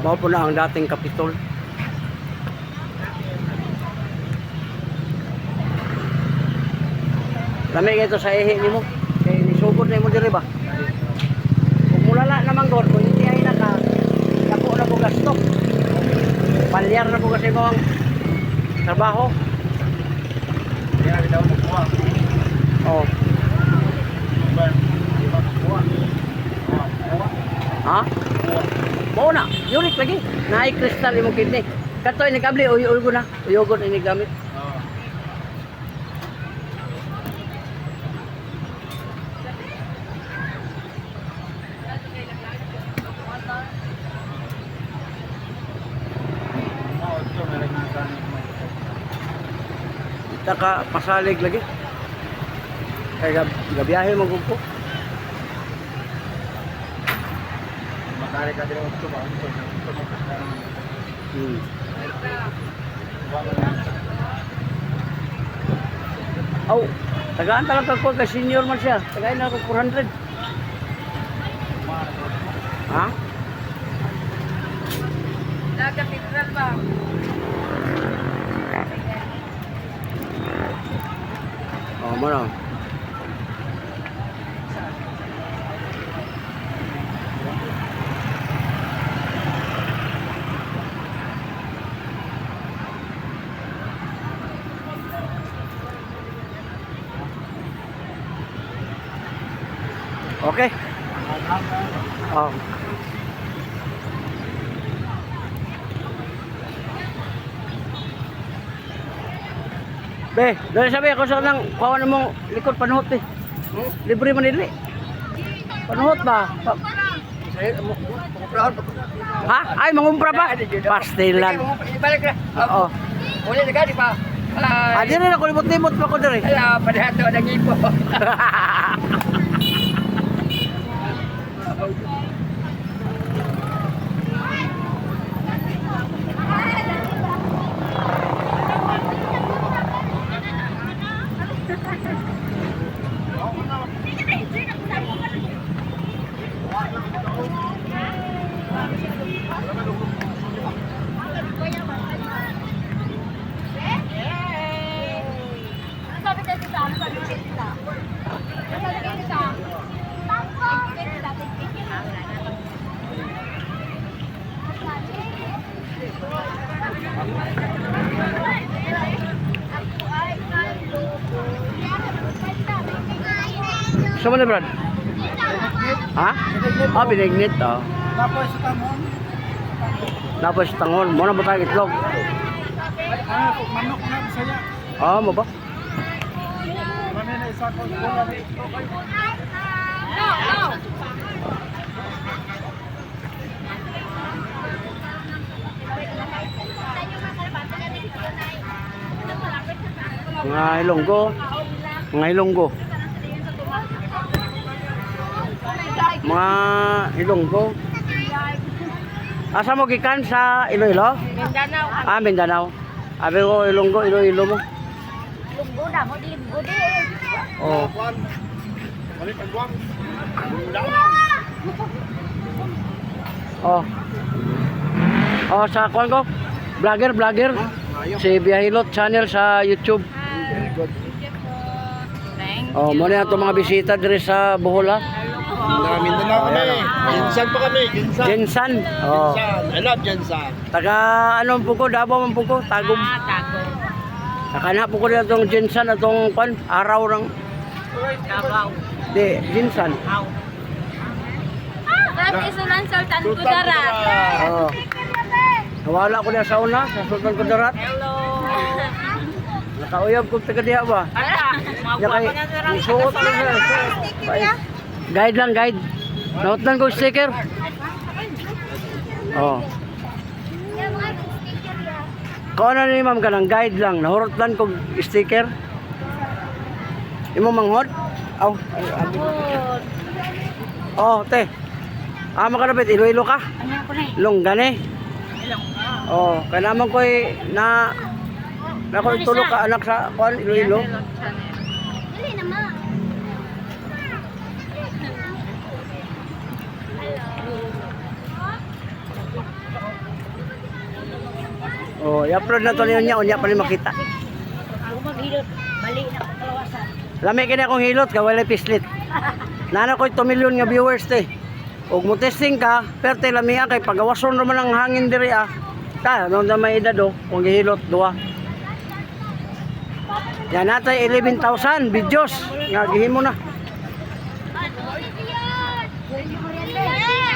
Mao po na ang dating Kapitol. Lami ito sa ihi nimo. Kay nisugod na mo diri ba? Kung mulala naman gor, kung hindi ay naka dako na mo gasto. Palyar na po kasi mo ang trabaho. Kaya daw magkuha. Oh. Ha? Mau na, yurik lagi. Naik kristal imong kidney. Kato ini kabli uyugon na. Uyugon ini gamit. Taka pasalig lagi. Kaya gabiyahe mo gugpo. Makari ka din ito ba? Oh, tagaan talaga ko kay senior man siya. Tagain na ako 400. Ha? Daga federal ba? Oh, mana? Okay. Oh. Be, dali sabi ako sa nang kawan mong likod panuhot eh. Libre man dili. Panuhot ba? Ha? Ay, mangumpra pa? Pastilan. Ibalik na. Oo. Uli na gani pa. Ah, di rin ako limot-limot pa ko diri. Ala, padahal to nang ipo. Sama na, Brad? Ha? Ah, binignit. Oh. Tapos sa tamon. Tapos tangon. Muna ba tayo itlog? Manok na bisaya. Ah, mo ba? Mami na isa ko. Mga ilonggo. Mga ilonggo. Mga ilonggo. Asa mo gikan sa Iloilo? Mindanao. Ah, Mindanao. Abi ko ilonggo, Iloilo mo. Lunggo na mo di lunggo di. Oh. Balik ang guwang. Oh. Oh, sa kuan ko. Vlogger. Si Biyahilot channel sa YouTube. Oh, mo na itong mga bisita diri sa Bohol ha. Mindanao kami. Jinsan pa kami. Jinsan. Jensan. Oh. I love Jinsan. Taga ano po ko, Davao man po ko, Tagum. Tago. Nakana po ko na itong Jensan atong kuan, araw ng Davao. di Jensan. Dati Sultan Sultan Kudarat. Oh. Nawala ko na sa una sa Sultan Kudarat. Hello. Nakauyab ko taga diha ba? Ala, Ya kay isuot ko sa. Guide lang, guide. Nautan ko sticker. Oh. Kung ano ni ma'am ka ng guide lang, nahurot ko sticker. Imo manghod? Aw. Oh, te. Makalapit, Iloilo ka? Ano ko ni? Longgane. Oh, kaya naman ko na ko tulog ka anak sa kuan Iloilo. Dili na ma. Hello. Oh, i-upload na to niya, unya pa rin makita. Ako maghilot. Mali na ako kalawasan. Lami kini akong hilot ka wala pislit. Nana ko 2 million nga viewers te. Ug mo testing ka, perte lami kay pagawason ra man ang hangin diri ah. Ta, no na may edad do, kung gihilot duwa. Yan natay 11,000 videos nga gihimo na. Yes!